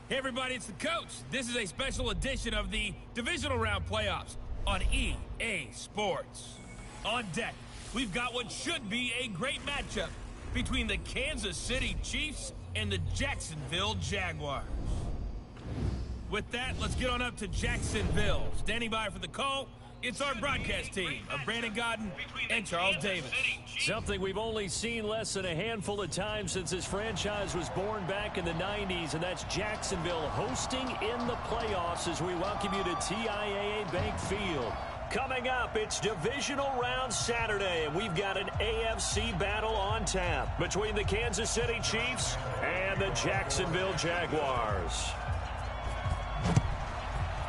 Hey everybody, it's the coach. This is a special edition of the Divisional Round Playoffs on EA Sports. On deck, we've got what should be a great matchup between the Kansas City Chiefs and the Jacksonville Jaguars. With that, let's get on up to Jacksonville. Standing by for the call, it's our broadcast team of Brandon Godden and Charles Davis. Something we've only seen less than a handful of times since this franchise was born back in the 90s, and that's Jacksonville hosting in the playoffs as we welcome you to TIAA Bank Field. Coming up, it's Divisional Round Saturday, and we've got an AFC battle on tap between the Kansas City Chiefs and the Jacksonville Jaguars.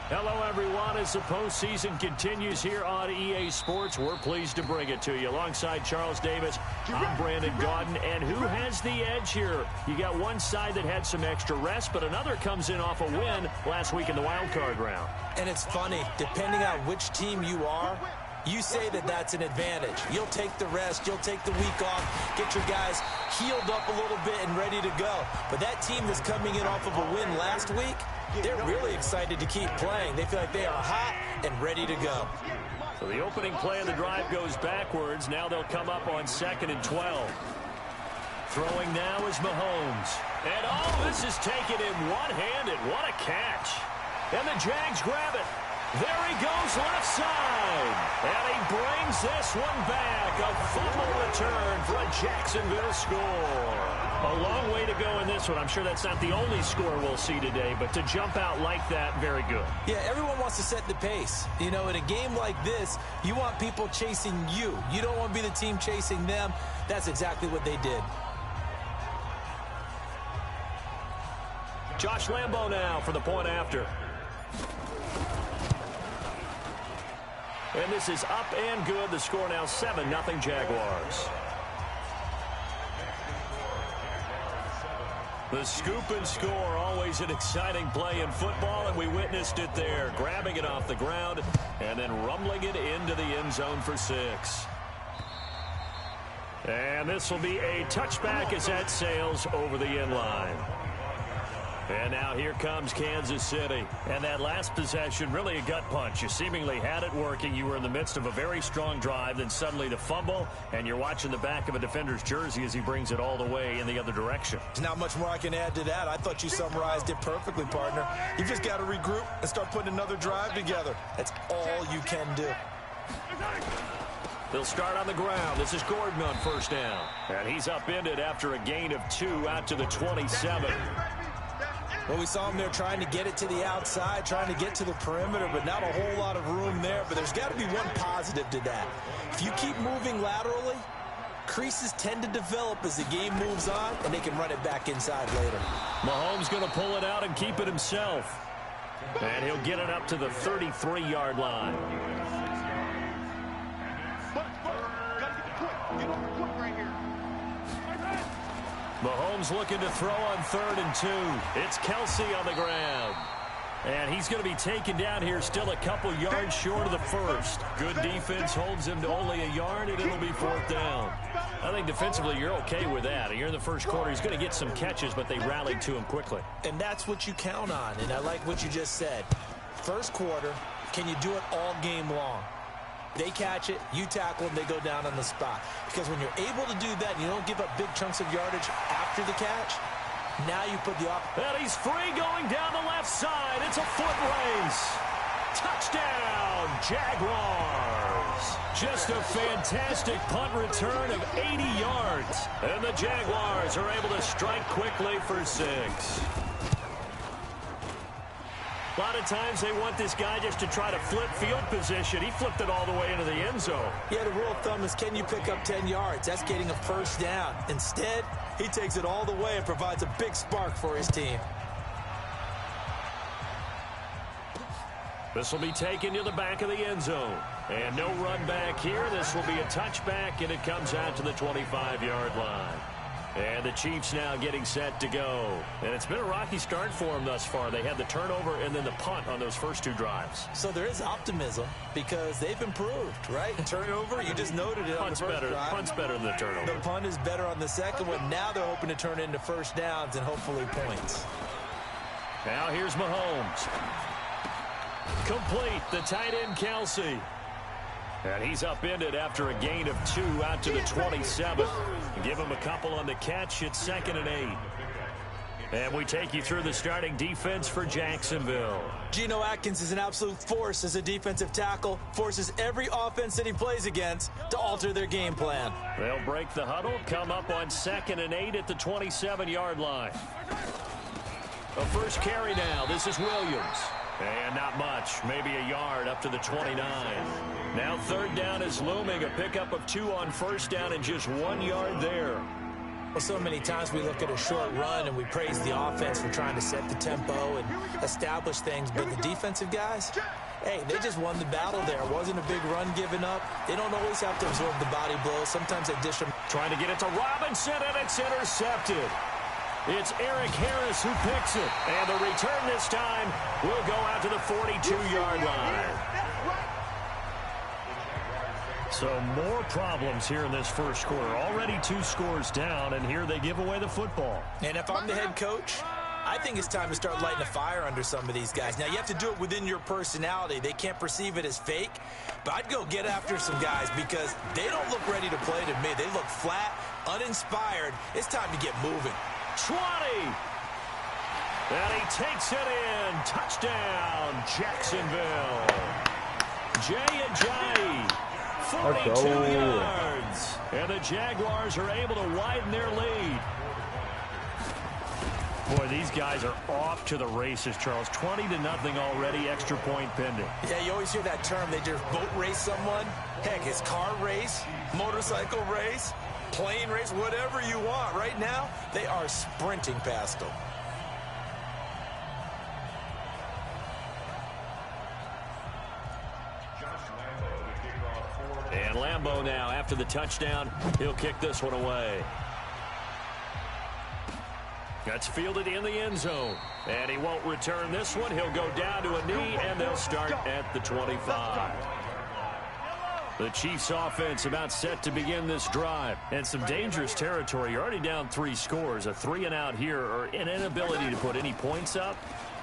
Hello, everyone. As the postseason continues here on EA Sports, we're pleased to bring it to you. Alongside Charles Davis, I'm Brandon Godden. And who has the edge here? You got one side that had some extra rest, but another comes in off a win last week in the wild card round. And it's funny, depending on which team you are, you say that that's an advantage. You'll take the rest, you'll take the week off, get your guys healed up a little bit and ready to go. But that team that's coming in off of a win last week, they're really excited to keep playing. They feel like they are hot and ready to go. So the opening play of the drive goes backwards. Now they'll come up on 2nd and 12. Throwing now is Mahomes. And this is taken in one-handed. What a catch. And the Jags grab it. There he goes left side. And he brings this one back. A fumble return for a Jacksonville score. A long way to go in this one. I'm sure that's not the only score we'll see today, but to jump out like that, very good. Yeah, everyone wants to set the pace. You know, in a game like this, you want people chasing you. You don't want to be the team chasing them. That's exactly what they did. Josh Lambo now for the point after. And this is up and good. The score now 7-0 Jaguars. The scoop and score, always an exciting play in football, and we witnessed it there. Grabbing it off the ground and then rumbling it into the end zone for 6. And this will be a touchback as that sails over the end line. And now here comes Kansas City. And that last possession, really a gut punch. You seemingly had it working. You were in the midst of a very strong drive, then suddenly the fumble, and you're watching the back of a defender's jersey as he brings it all the way in the other direction. There's not much more I can add to that. I thought you summarized it perfectly, partner. You just got to regroup and start putting another drive together. That's all you can do. They'll start on the ground. This is Gordon on first down. And he's upended after a gain of 2 out to the 27. Well, we saw him there trying to get it to the outside, trying to get to the perimeter, but not a whole lot of room there. But there's got to be one positive to that. If you keep moving laterally, creases tend to develop as the game moves on, and they can run it back inside later. Mahomes going to pull it out and keep it himself. And he'll get it up to the 33-yard line. Mahomes looking to throw on 3rd and 2. It's Kelsey on the ground. And he's going to be taken down here still a couple yards short of the first. Good defense holds him to only a yard, and it'll be 4th down. I think defensively you're okay with that. You're in the first quarter. He's going to get some catches, but they rallied to him quickly. And that's what you count on, and I like what you just said. First quarter, can you do it all game long? They catch it, you tackle them, they go down on the spot. Because when you're able to do that and you don't give up big chunks of yardage after the catch, now you put the and he's free going down the left side. It's a foot race. Touchdown, Jaguars. Just a fantastic punt return of 80 yards. And the Jaguars are able to strike quickly for 6. A lot of times they want this guy just to try to flip field position. He flipped it all the way into the end zone. Yeah, the rule of thumb is, can you pick up 10 yards? That's getting a first down. Instead, he takes it all the way and provides a big spark for his team. This will be taken to the back of the end zone. And no run back here. This will be a touchback, and it comes out to the 25-yard line. And the Chiefs now getting set to go. And it's been a rocky start for them thus far. They had the turnover and then the punt on those first 2 drives. So there is optimism because they've improved, right? Turnover, you just noted it on the first drive. Punt's better than the turnover. The punt is better on the second one. Now they're hoping to turn into first downs and hopefully points. Now here's Mahomes. Complete, the tight end Kelsey. And he's upended after a gain of 2 out to the 27. Give him a couple on the catch. It's 2nd and 8. And we take you through the starting defense for Jacksonville. Geno Atkins is an absolute force as a defensive tackle. Forces every offense that he plays against to alter their game plan. They'll break the huddle, come up on 2nd and 8 at the 27-yard line. A first carry now. This is Williams. And not much. Maybe a yard up to the 29. Now 3rd down is looming. A pickup of 2 on 1st down and just 1 yard there. Well, so many times we look at a short run and we praise the offense for trying to set the tempo and establish things. But the defensive guys, hey, they just won the battle there. It wasn't a big run given up. They don't always have to absorb the body blows. Sometimes they dish them. Trying to get it to Robinson, and it's intercepted. It's Eric Harris who picks it. And the return this time will go out to the 42-yard line. So more problems here in this first quarter. Already 2 scores down, and here they give away the football. And if I'm the head coach, I think it's time to start lighting a fire under some of these guys. Now, you have to do it within your personality. They can't perceive it as fake. But I'd go get after some guys because they don't look ready to play to me. They look flat, uninspired. It's time to get moving. 20. And he takes it in. Touchdown, Jacksonville. Jay Ajayi. 42 yards. And the Jaguars are able to widen their lead. Boy, these guys are off to the races, Charles. 20-0 already, extra point pending. Yeah, you always hear that term. They just boat race someone. Heck, it's car race, motorcycle race, plane race, whatever you want. Right now, they are sprinting past them. And Lambeau now, after the touchdown, he'll kick this one away. That's fielded in the end zone. And he won't return this one. He'll go down to a knee, and they'll start at the 25. The Chiefs' offense about set to begin this drive. And some dangerous territory. You're already down 3 scores. A 3-and-out here, or an inability to put any points up.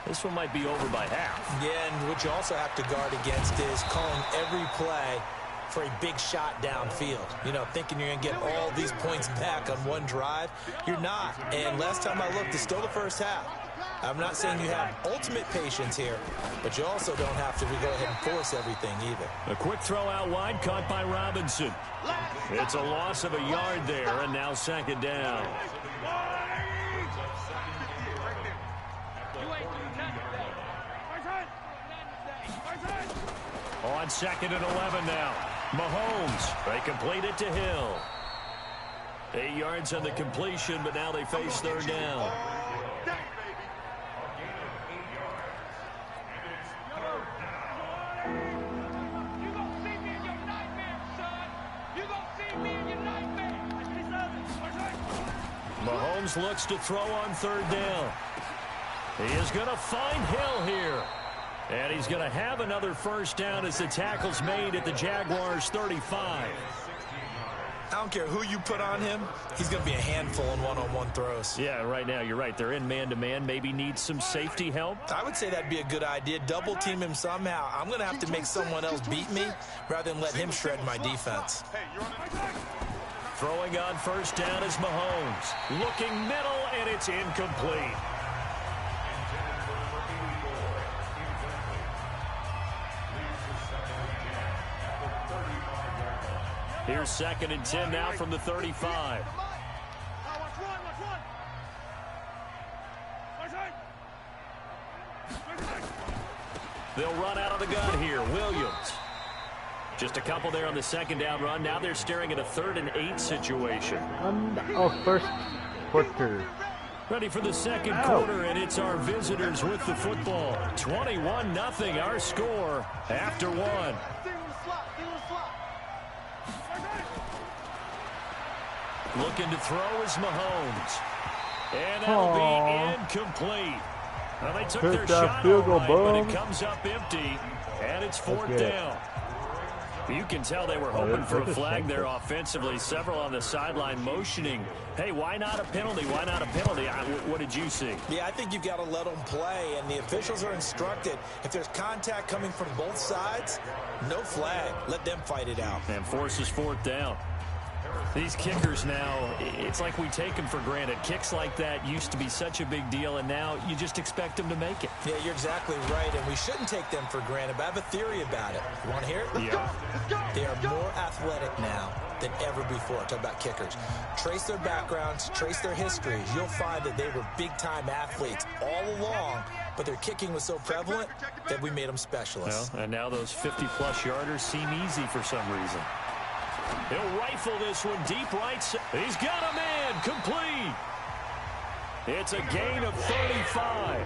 This one might be over by half. Yeah, and what you also have to guard against is calling every play for a big shot downfield. You know, thinking you're going to get all these points back on one drive. You're not. And last time I looked, it's still the first half. I'm not saying you have ultimate patience here, but you also don't have to go ahead and force everything either. A quick throw out wide, caught by Robinson. It's a loss of a yard there, and now 2nd down. On 2nd and 11 now. Mahomes, they complete it to Hill. 8 yards on the completion, but now they face 3rd down. Mahomes looks to throw on 3rd down. He is going to find Hill here. And he's going to have another first down as the tackle's made at the Jaguars' 35. I don't care who you put on him. He's going to be a handful in one-on-one throws. Yeah, right now you're right. They're in man-to-man. Maybe need some safety help. I would say that'd be a good idea. Double team him somehow. I'm going to have to make someone else beat me rather than let him shred my defense. Throwing on 1st down is Mahomes. Looking middle, and it's incomplete. Here's 2nd and 10 now from the 35. They'll run out of the gun here. Williams. Just a couple there on the 2nd down run. Now they're staring at a 3rd and 8 situation. First quarter. Ready for the 2nd quarter, and it's our visitors with the football. 21-0 our score after 1. Looking to throw is Mahomes. And that'll be incomplete. Well, they took their shot all right, but it comes up empty, and it's 4th down. You can tell they were hoping for a flag there offensively. Several on the sideline motioning, hey, why not a penalty? Why not a penalty? What did you see? Yeah, I think you've got to let them play, and the officials are instructed, if there's contact coming from both sides, no flag. Let them fight it out. And forces fourth down. These kickers now, it's like we take them for granted. Kicks like that used to be such a big deal, and now you just expect them to make it. Yeah, you're exactly right, and we shouldn't take them for granted, but I have a theory about it. You want to hear it? Yeah. They are more athletic now than ever before. Talk about kickers. Trace their backgrounds, trace their histories. You'll find that they were big-time athletes all along, but their kicking was so prevalent that we made them specialists. Well, and now those 50-plus yarders seem easy for some reason. He'll rifle this one deep right. He's got a man complete. It's a gain of 35.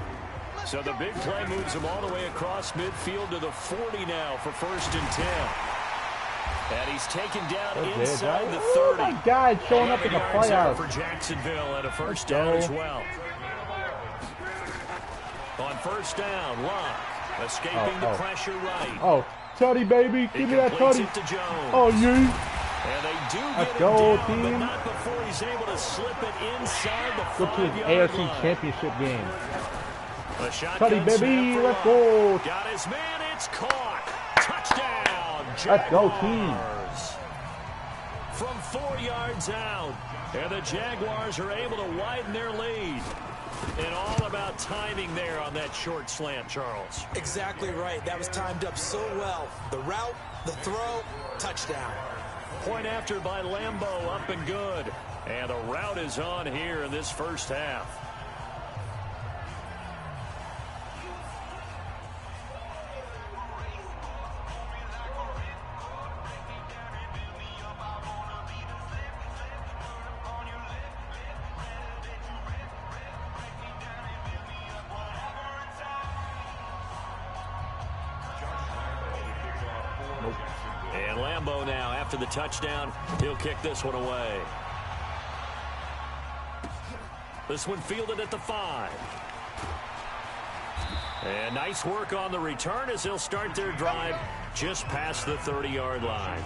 So the big play moves him all the way across midfield to the 40 now for 1st and 10. And he's taken down inside the 30. Oh my God, showing up in the playoffs for Jacksonville at a 1st down as well. On 1st down, Locke escaping the pressure right. Oh, Tutty, baby. Give me that Tutty. Oh, yeah. And they do Let's get go, him down, team. but not before he's able to slip it inside the 5-yard Go to his AFC Championship game. Tutty, baby. Let's go. Got his man. It's caught. Touchdown. Let's go, team. From 4 yards out. And the Jaguars are able to widen their lead. And all about timing there on that short slant, Charles. Exactly right. That was timed up so well. The route, the throw, touchdown. Point after by Lambeau, up and good. And the route is on here in this first half. And Lambeau now, after the touchdown, he'll kick this one away. This one fielded at the 5. And nice work on the return as they'll start their drive just past the 30-yard line.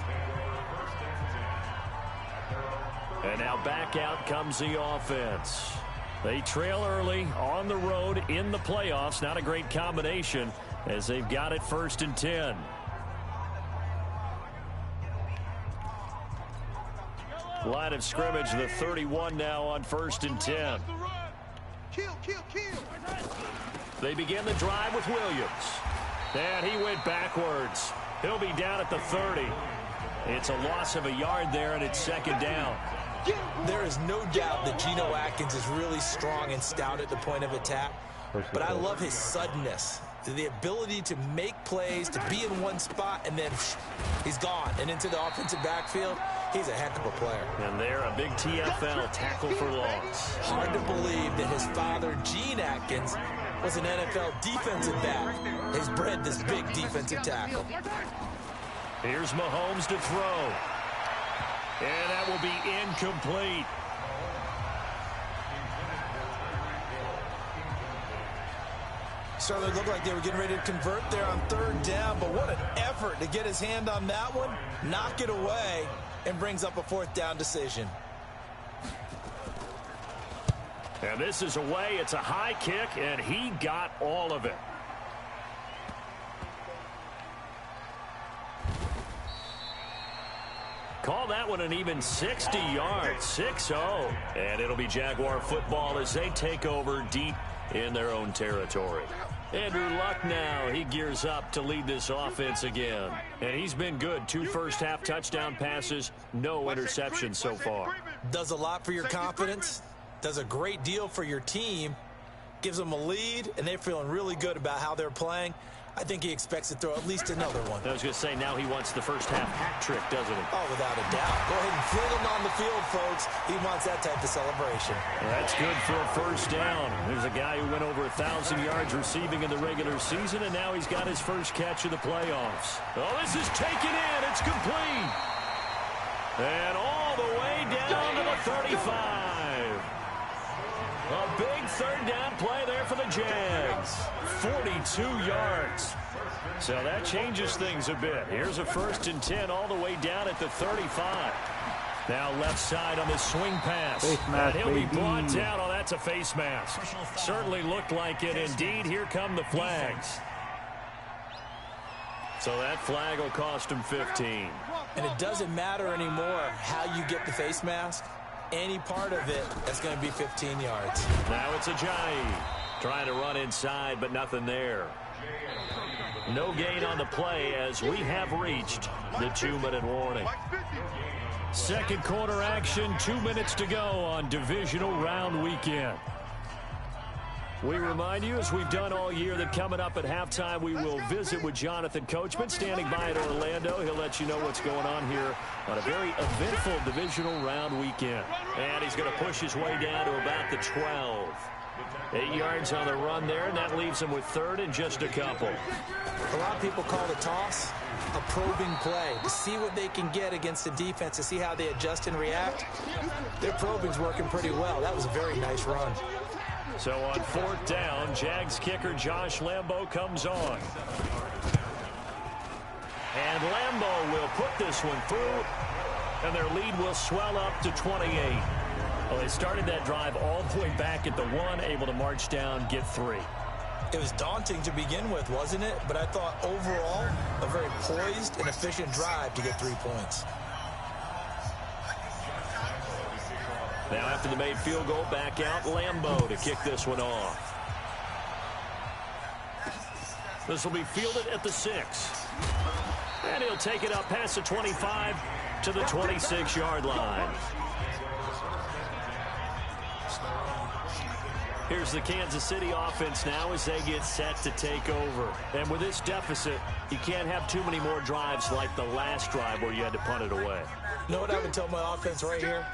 And now back out comes the offense. They trail early on the road in the playoffs. Not a great combination as they've got it 1st and 10. Line of scrimmage, the 31 now on 1st and 10. They begin the drive with Williams. And he went backwards. He'll be down at the 30. It's a loss of a yard there, and it's 2nd down. There is no doubt that Geno Atkins is really strong and stout at the point of attack. But I love his suddenness. The ability to make plays, to be in one spot, and then he's gone. And into the offensive backfield, he's a heck of a player. And there, a big TFL tackle for loss. Hard to believe that his father, Gene Atkins, was an NFL defensive back. He's bred this big defensive tackle. Here's Mahomes to throw. And that will be incomplete. Certainly looked like they were getting ready to convert there on 3rd down, but what an effort to get his hand on that one, knock it away, and brings up a 4th down decision. And this is away. It's a high kick, and he got all of it. Call that one an even 60 yards, 6-0. And it'll be Jaguar football as they take over deep in their own territory. Andrew Luck now, he gears up to lead this offense again. And he's been good. 2 first-half touchdown passes, no interceptions so far. Does a lot for your confidence, does a great deal for your team, gives them a lead, and they're feeling really good about how they're playing. I think he expects to throw at least another one. I was going to say, now he wants the first-half hat trick, doesn't he? Oh, without a doubt. Go ahead and fling him on the field, folks. He wants that type of celebration. That's good for a 1st down. There's a guy who went over 1,000 yards receiving in the regular season, and now he's got his first catch of the playoffs. Oh, this is taken in. It's complete. And all the way down to the 35. A big third down play there for the Jags. 42 yards. So that changes things a bit. Here's a 1st and 10 all the way down at the 35. Now left side on the swing pass. Face mask, and he'll be baby. brought down. Oh, that's a face mask. Certainly looked like it. Indeed, here come the flags. So that flag will cost him 15. And it doesn't matter anymore how you get the face mask. Any part of it, that's going to be 15 yards. Now it's Ajayi trying to run inside, but nothing there. No gain on the play as we have reached the 2-minute warning. Second quarter action, 2 minutes to go on divisional round weekend. We remind you, as we've done all year, that coming up at halftime, we will visit with Jonathan Coachman standing by in Orlando. He'll let you know what's going on here on a very eventful divisional round weekend. And he's going to push his way down to about the 12. 8 yards on the run there, and that leaves him with 3rd and just a couple. A lot of people call the toss a probing play to see what they can get against the defense, to see how they adjust and react. Their probing's working pretty well. That was a very nice run. So on 4th down, Jags kicker Josh Lambo comes on. And Lambo will put this one through, and their lead will swell up to 28. Well, they started that drive all the way back at the 1, able to march down, get 3. It was daunting to begin with, wasn't it? But I thought overall, a very poised and efficient drive to get 3 points. Now after the made field goal, back out Lambo to kick this one off. This will be fielded at the 6. And he'll take it up past the 25 to the 26-yard line. Here's the Kansas City offense now as they get set to take over. And with this deficit, you can't have too many more drives like the last drive where you had to punt it away. You know what I would tell my offense right here?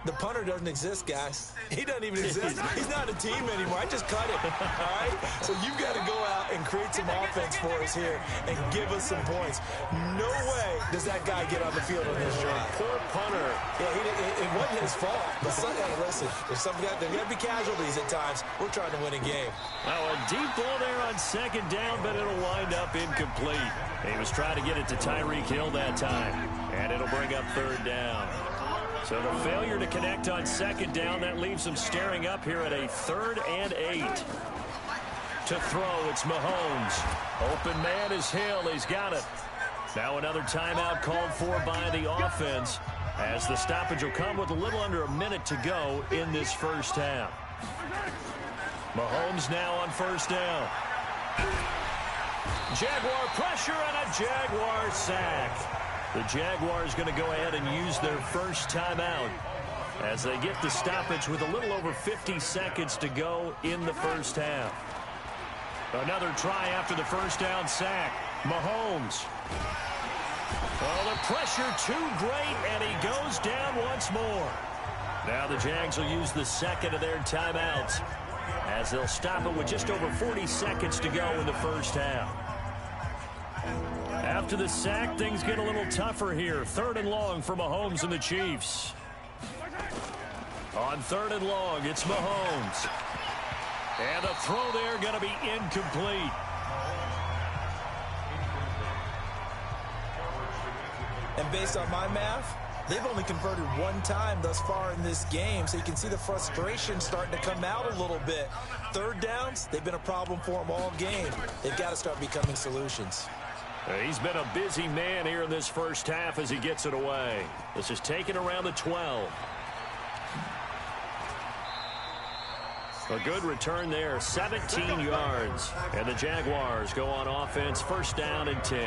The punter doesn't exist, guys. He doesn't even exist. He's not a team anymore. I just cut him, all right? So you've got to go out and create some offense for us here and give us some points. No way does that guy get on the field on this drive. Poor punter. Yeah, it wasn't his fault. But listen, there's got to be casualties at times. We're trying to win a game. Oh, a deep ball there on 2nd down, but it'll wind up incomplete. He was trying to get it to Tyreek Hill that time, and it'll bring up 3rd down. So the failure to connect on 2nd down, that leaves them staring up here at a 3rd and 8. To throw, it's Mahomes. Open man is Hill. He's got it. Now another timeout called for by the offense, as the stoppage will come with a little under a minute to go in this first half. Mahomes now on 1st down. Jaguar pressure and a Jaguar sack. The Jaguars going to go ahead and use their first timeout as they get the stoppage with a little over 50 seconds to go in the first half. Another try after the 1st down sack. Mahomes. Oh, the pressure too great, and he goes down once more. Now the Jags will use the 2nd of their timeouts as they'll stop it with just over 40 seconds to go in the first half. After the sack, things get a little tougher here. 3rd and long for Mahomes and the Chiefs. On 3rd and long, it's Mahomes. And the throw there going to be incomplete. And based on my math, they've only converted 1 time thus far in this game, so you can see the frustration starting to come out a little bit. 3rd downs, they've been a problem for them all game. They've got to start becoming solutions. He's been a busy man here in this first half as he gets it away. This is taken around the 12. A good return there, 17 yards. And the Jaguars go on offense, 1st down and 10.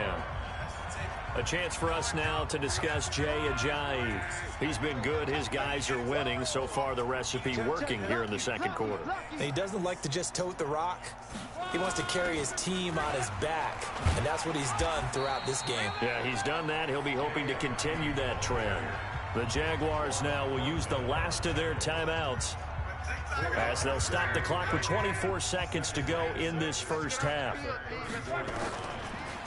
A chance for us now to discuss Jay Ajayi. He's been good. His guys are winning. So far, the recipe working here in the 2nd quarter. And he doesn't like to just tote the rock. He wants to carry his team on his back, and that's what he's done throughout this game. Yeah, he's done that. He'll be hoping to continue that trend. The Jaguars now will use the last of their timeouts as they'll stop the clock with 24 seconds to go in this first half.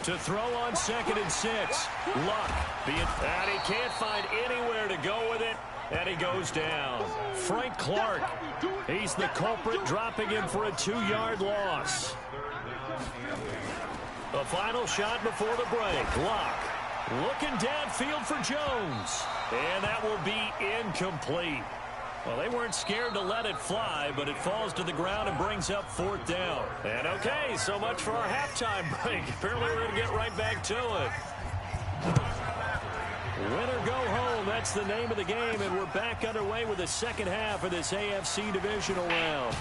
To throw on 2nd and 6. Luck. And he can't find anywhere to go with it. And he goes down. Frank Clark, he's the culprit, dropping him for a 2-yard loss. The final shot before the break. Locke looking downfield for Jones. And that will be incomplete. Well, they weren't scared to let it fly, but it falls to the ground and brings up 4th down. And okay, so much for our halftime break. Apparently we're going to get right back to it. Win or go home, that's the name of the game, and we're back underway with the second half of this AFC divisional round.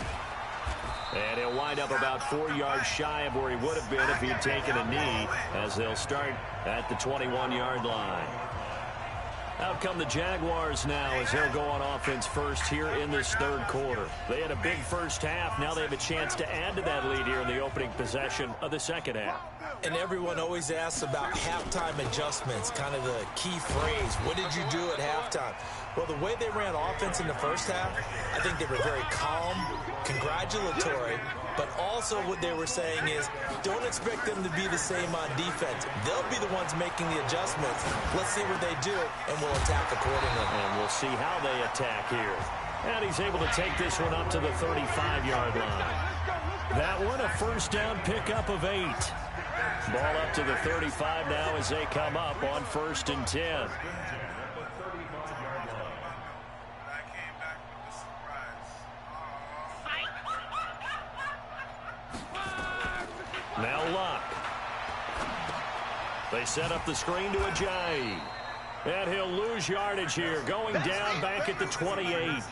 And he'll wind up about 4 yards shy of where he would have been if he'd taken a knee, as they'll start at the 21-yard line. Out come the Jaguars now as they'll go on offense first here in this 3rd quarter. They had a big first half. Now they have a chance to add to that lead here in the opening possession of the second half. And everyone always asks about halftime adjustments, kind of the key phrase. What did you do at halftime? Well, the way they ran offense in the first half, I think they were very calm, congratulatory, but also what they were saying is don't expect them to be the same on defense. They'll be the ones making the adjustments. Let's see what they do, and we'll attack accordingly. And we'll see how they attack here. And he's able to take this one up to the 35-yard line. That one, a first down pickup of 8. Ball up to the 35 now as they come up on 1st and 10. Now Locke. They set up the screen to Ajayi. And he'll lose yardage here, going down back at the 28.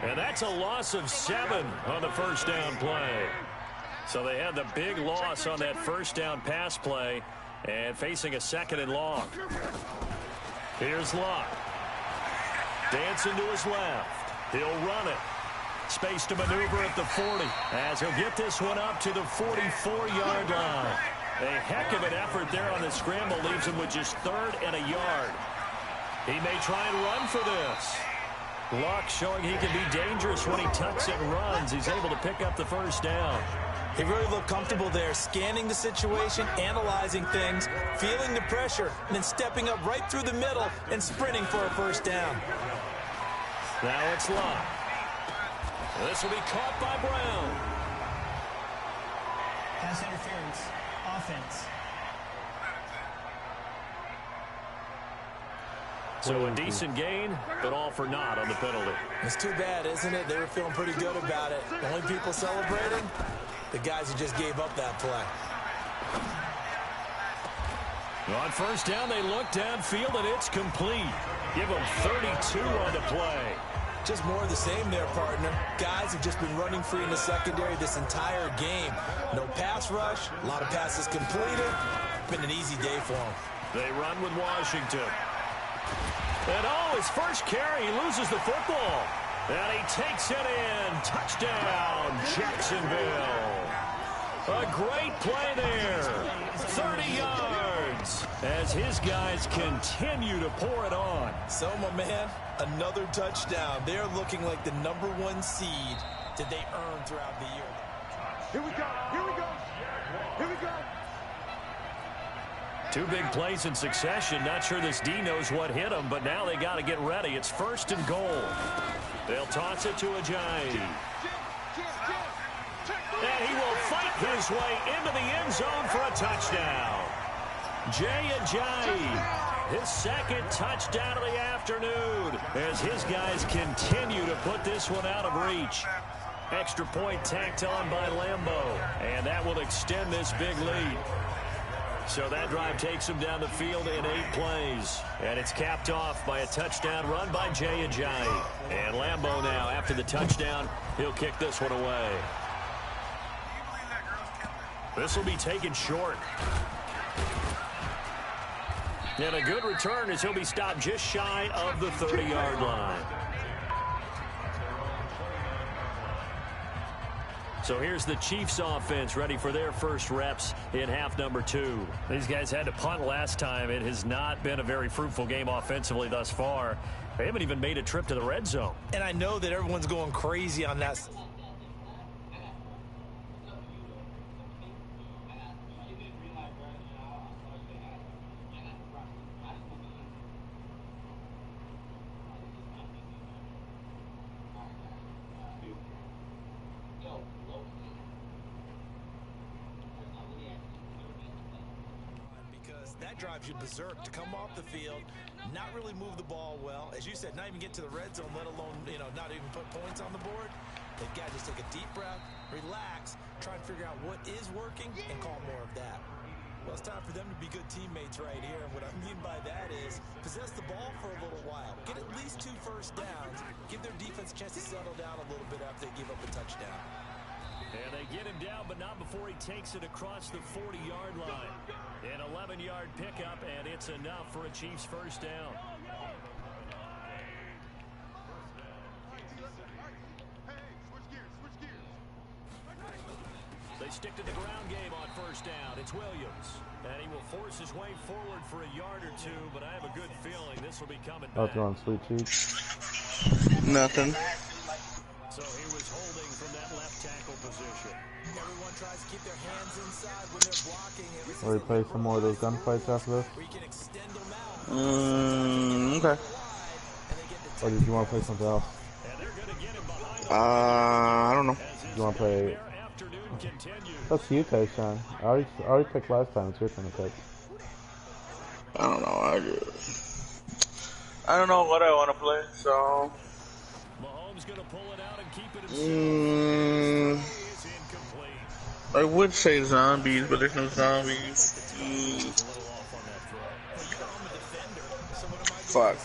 And that's a loss of 7 on the first down play. So they had the big loss on that first down pass play and facing a 2nd and long. Here's Locke. Dancing to his left. He'll run it. Space to maneuver at the 40 as he'll get this one up to the 44-yard line. A heck of an effort there on the scramble leaves him with just 3rd and a yard. He may try and run for this. Locke showing he can be dangerous when he tucks and runs. He's able to pick up the first down. He really looked comfortable there, scanning the situation, analyzing things, feeling the pressure, and then stepping up right through the middle and sprinting for a first down. Now it's Locke. This will be caught by Brown. Pass interference. Offense. So a decent gain, but all for naught on the penalty. It's too bad, isn't it? They were feeling pretty good about it. The only people celebrating, the guys who just gave up that play. On first down, they look downfield, and it's complete. Give them 32 on the play. Just more of the same there, partner. Guys have just been running free in the secondary this entire game. No pass rush, a lot of passes completed. Been an easy day for them. They run with Washington. And his first carry, he loses the football. And he takes it in. Touchdown, Jacksonville. A great play there. 30 yards as his guys continue to pour it on. So, my man, another touchdown. They're looking like the #1 seed that they earned throughout the year. Here we go. Here we go. Here we go. 2 big plays in succession. Not sure this D knows what hit him, but now they got to get ready. It's 1st and goal. They'll toss it to Ajayi. And he will fight his way into the end zone for a touchdown. Ajayi, his 2nd touchdown of the afternoon as his guys continue to put this one out of reach. Extra point tacked on by Lambo, and that will extend this big lead. So that drive takes him down the field in 8 plays. And it's capped off by a touchdown run by Ajayi. And Lambo now, after the touchdown, he'll kick this one away. This will be taken short. And a good return as he'll be stopped just shy of the 30-yard line. So here's the Chiefs offense ready for their first reps in half number 2. These guys had to punt last time. It has not been a very fruitful game offensively thus far. They haven't even made a trip to the red zone. And I know that everyone's going crazy on that. that drives you berserk to come off the field, not really move the ball well. As you said, not even get to the red zone, let alone, not even put points on the board. They've got to just take a deep breath, relax, try and figure out what is working, and call more of that. Well, it's time for them to be good teammates right here. And what I mean by that is possess the ball for a little while. Get at least 2 first downs. Give their defense a chance to settle down a little bit after they give up a touchdown. And they get him down, but not before he takes it across the 40-yard line. An 11-yard pickup, and it's enough for a Chiefs first down. They stick to the ground game on first down. It's Williams. And he will force his way forward for a yard or two, but I have a good feeling this will be coming back. What's on, sweet cheeks? Nothing. So he was holding from that left tackle position. Everyone tries to keep their hands inside when they're blocking. Or we play some more of those gunfights after this? Okay. Or did you want to play something else? I don't know. Do you want to play? That's you, Tayshawn. I already picked last time. It's your turn to pick. I don't know. I don't know what I want to play, so. Mahomes gonna pull it out and keep it I would say zombies, but there's no zombies. Fuck.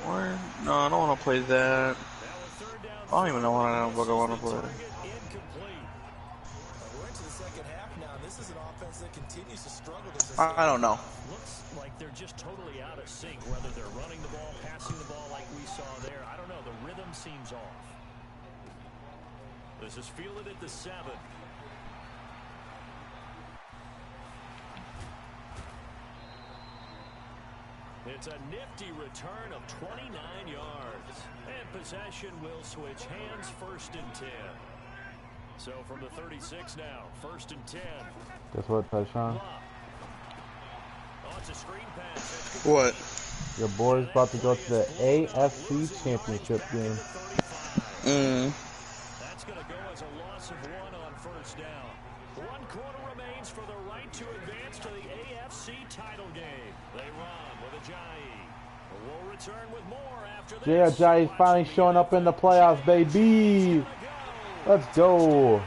What? No, I don't want to play that. I don't even know what I want to play. I don't know. Looks like they're just totally out of sync, whether they're running the ball, passing the ball like we saw there. I don't know. The rhythm seems off. This is fielded at the 7. It's a nifty return of 29 yards. And possession will switch hands, 1st and 10. So from the 36 now, 1st and 10. Guess what, Tayshawn? It's a screen pass. What? Your boy's about to go to the AFC Championship game. That's going to go as a loss of 1 on 1st down. 1 quarter remains for the right to advance to the AFC title game. They run with Ajayi. We'll return with more after this. Ajayi finally showing up in the playoffs, baby. Let's go.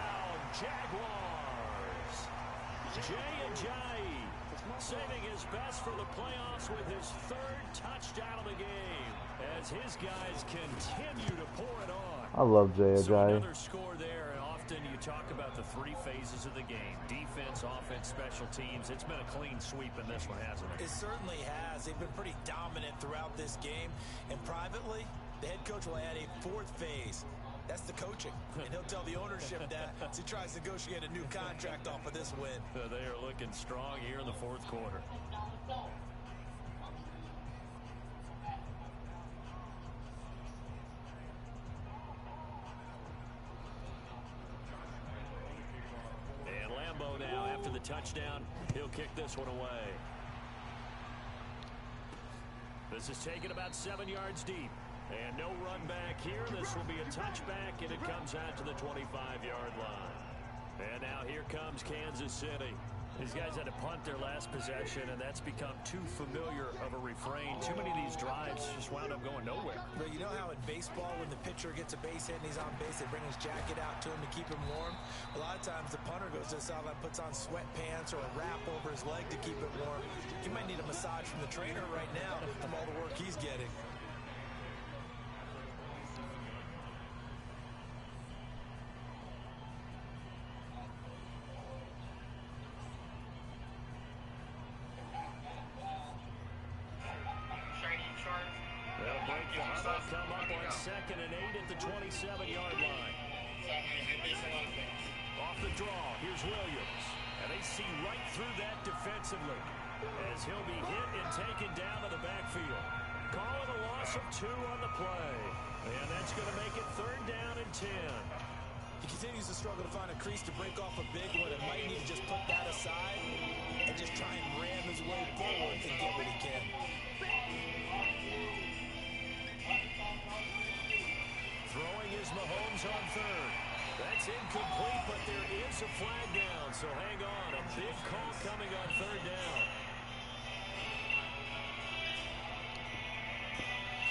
His guys continue to pour it on. I love Jay Ajayi. So another score there, and often you talk about the 3 phases of the game. Defense, offense, special teams. It's been a clean sweep in this one, hasn't it? It certainly has. They've been pretty dominant throughout this game. And privately, the head coach will add a 4th phase. That's the coaching. And he'll tell the ownership that as he tries to negotiate a new contract off of this win. They are looking strong here in the 4th quarter. Now after the touchdown, he'll kick this one away. This is taken about 7 yards deep. And no run back here. This will be a touchback, and it comes out to the 25-yard line. And now here comes Kansas City. These guys had to punt their last possession, and that's become too familiar of a refrain. Too many of these drives just wound up going nowhere. But you know how in baseball, when the pitcher gets a base hit and he's on base, they bring his jacket out to him to keep him warm? A lot of times the punter goes to the sideline, puts on sweatpants or a wrap over his leg to keep it warm. He might need a massage from the trainer right now from all the work he's getting. Come up on 2nd and 8 at the 27-yard line. Off the draw, here's Williams. And they see right through that defensively as he'll be hit and taken down to the backfield. Calling a loss of 2 on the play. And that's going to make it 3rd down and 10. He continues to struggle to find a crease to break off a big one and might need to just put that aside and just try and ram his way forward and get what he can. Throwing is Mahomes on 3rd. That's incomplete, but there is a flag down. so hang on. A big call coming on third down.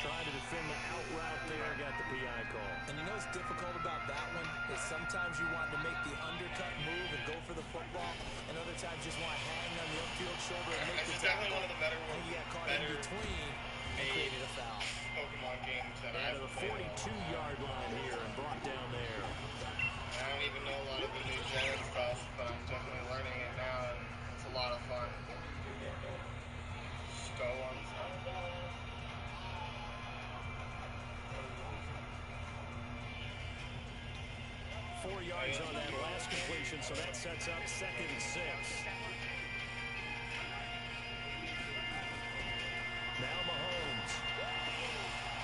Trying to defend the out route there, got the PI call. And you know what's difficult about that one is sometimes you want to make the undercut move and go for the football, and other times just want to hang on the upfield shoulder and make the tackle. One of the better And ones. you got caught in between and created a foul. Pokemon games that Out of the 42-yard line here and brought down there. I don't even know a lot of the new gen stuff, but I'm definitely learning it now, and it's a lot of fun. Just go on time. 4 yards on that last completion, so that sets up 2nd and 6. Now Mahomes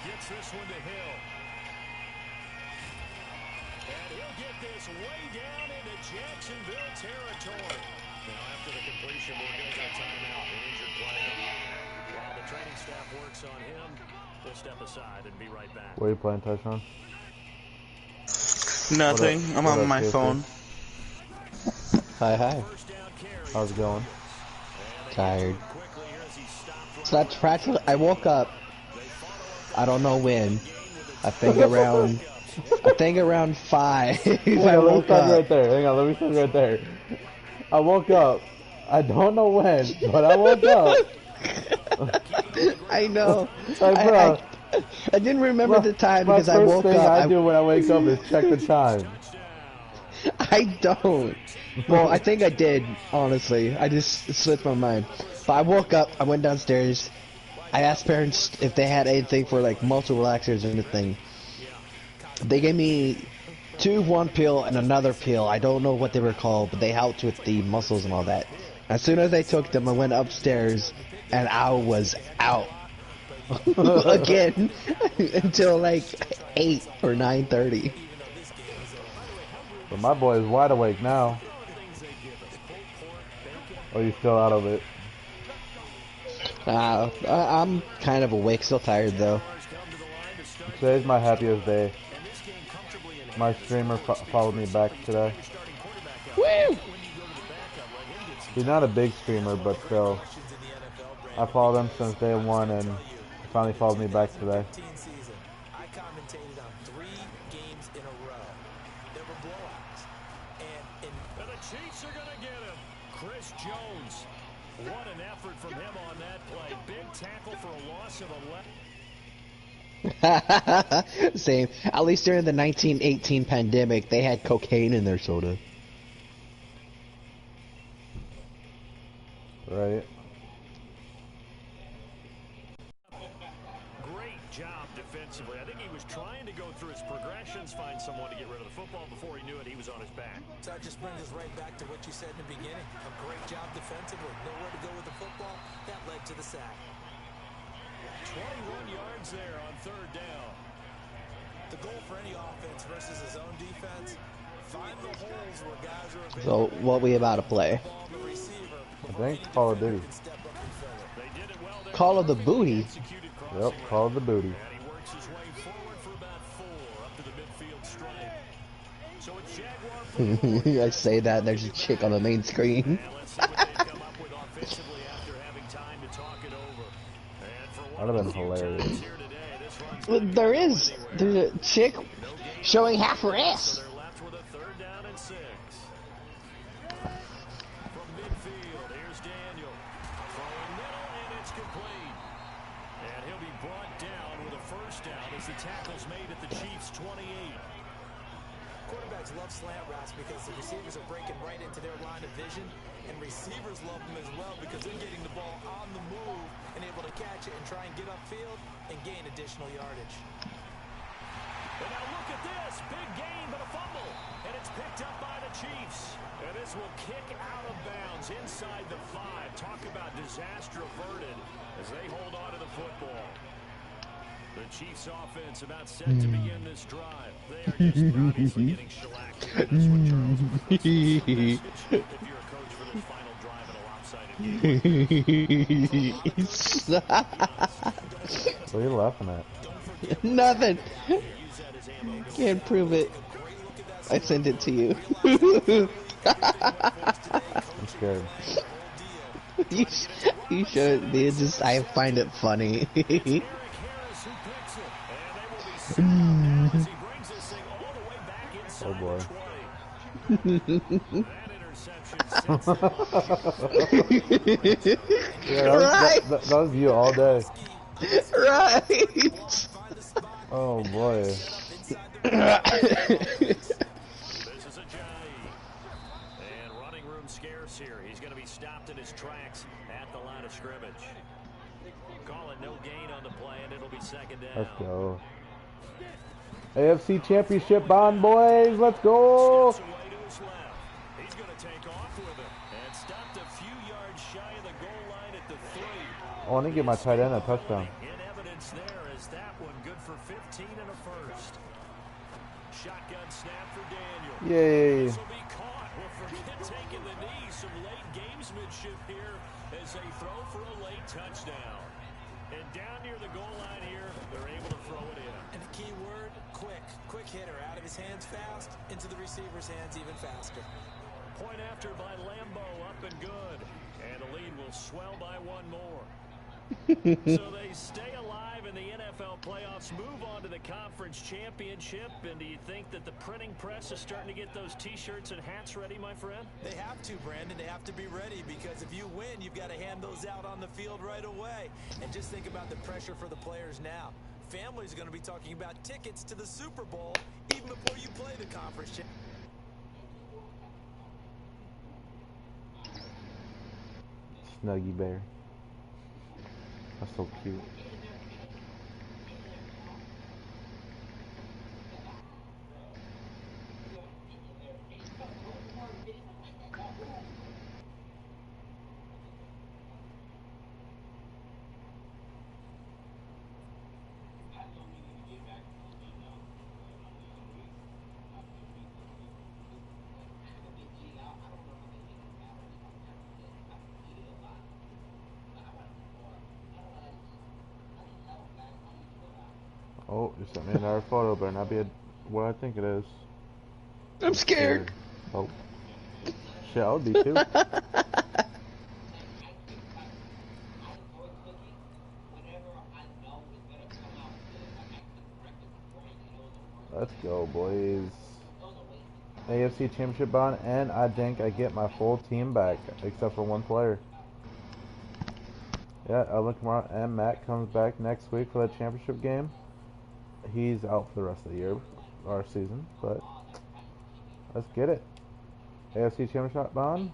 gets this one to Hill. And he'll get this way down into Jacksonville territory. Now after the completion, we're going to get a timeout, an injured player. While the training staff works on him, we'll step aside and be right back. What are you playing, Tyshawn? Nothing. I'm on my phone. Hi. How's it going? Tired. So that's practically. I woke up. I don't know when. I think around 5. Hang on, let me stop right there. Hang on, let me stop right there. I woke up. I don't know when, but I woke up. I know. Hey, bro. I didn't remember the time because I woke up. The first thing I do when I wake up is check the time. I don't. Well, I think I did, honestly. I just slipped my mind. But I woke up, I went downstairs. I asked parents if they had anything for like muscle relaxers or anything. They gave me 2, 1 pill and another pill. I don't know what they were called, but they helped with the muscles and all that. As soon as I took them, I went upstairs and I was out. Again until like 8 or 9:30. But my boy is wide awake now. Or you still out of it? I'm kind of awake, still tired though. Today's my happiest day. My streamer followed me back today. Woo! He's not a big streamer, but still. I followed him since day 1 and he finally followed me back today. I commentated on 3 games in a row. There were blowouts. And the Chiefs are going to get him. Chris Jones. What an effort from him on that play. Big tackle for a loss of 11. Same. At least during the 1918 pandemic, they had cocaine in their soda. Right. Great job defensively. I think he was trying to go through his progressions, find someone to get rid of the football. Before he knew it, he was on his back. so that just brings us right back to what you said in the beginning. A great job defensively. Nowhere to go with the football. That led to the sack. 21 yards there on third down. The goal for any offense versus his own defense, find the holes where guys are So available. what we about to play? I think Call of Duty. Call of the Booty. Yep, Call of the Booty. And he works his way forward for about 4 up to the midfield stripe. So it's Jaguar. I say that, there's a chick on the main screen. Let's see what they come up with offensively after having time to talk it over. And for one That'd of have the been few hilarious. times here today, this runs There's a chick showing half her ass. they're left with a third down and 6. From midfield, here's Daniel. Throwing middle, and it's complete. And he'll be brought down with a first down as the tackle's made at the Chiefs' 28. Quarterbacks love slant routes because the receivers are breaking right into their line of vision, and receivers love them as well because they're getting the ball on the move and able to catch it and try and get upfield and gain additional yardage. And now look at this. Big gain, but a fumble. And it's picked up by the Chiefs. And this will kick out of bounds inside the 5. Talk about disaster averted as they hold on to the football. The Chiefs offense about set to begin this drive. They are just obviously getting shellacked. That's what Charles would if you're a coach for this final drive in a lopsided game. What are you laughing at? Nothing. Can't prove it. I sent it to you. I'm scared. you, you should. It's just, I find it funny. Oh boy. Yeah, that was you all day. Right. Oh boy. This is a Johnny. And running room scarce here. He's going to be stopped in his tracks at the line of scrimmage. Calling no gain on the play, and it'll be second down. Let's go. AFC Championship bond, boys. Let's go. Steps away to his left. He's going to take off with it. And stopped a few yards shy of the goal line at the 3. I want to get my tight end a touchdown. In evidence there is that one good for 15 and a first. Shotgun snap for Daniel. Yay. This will be caught. We'll forget taking the knee. Some late gamesmanship here as they throw for a late touchdown. And down near the goal line here, they're able to throw it in. And the key word, quick. Quick hitter. Out of his hands fast, into the receiver's hands even faster. Point after by Lambeau, up and good. And the lead will swell by one more. So they stay alive in the NFL playoffs, move on to the conference championship. And do you think that the printing press is starting to get those T-shirts and hats ready, my friend? They have to, Brandon. They have to be ready because if you win, you've got to hand those out on the field right away. And just think about the pressure for the players now. Families are going to be talking about tickets to the Super Bowl even before you play the conference championship. Snuggie bear. That's so cute. Oh, you sent me another photo, better not be what I think it is. I'm scared. Oh. Shit, I would be too. Let's go, boys. AFC Championship bond, and I think I get my full team back, except for one player. Yeah, Elvin Kamara and Matt comes back next week for the championship game. He's out for the rest of the year, our season, but let's get it. AFC Championship bond.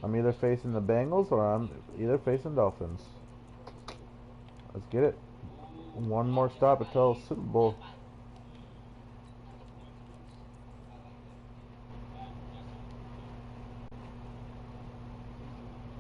I'm either facing the Bengals or I'm either facing Dolphins. Let's get it. One more stop until Super Bowl.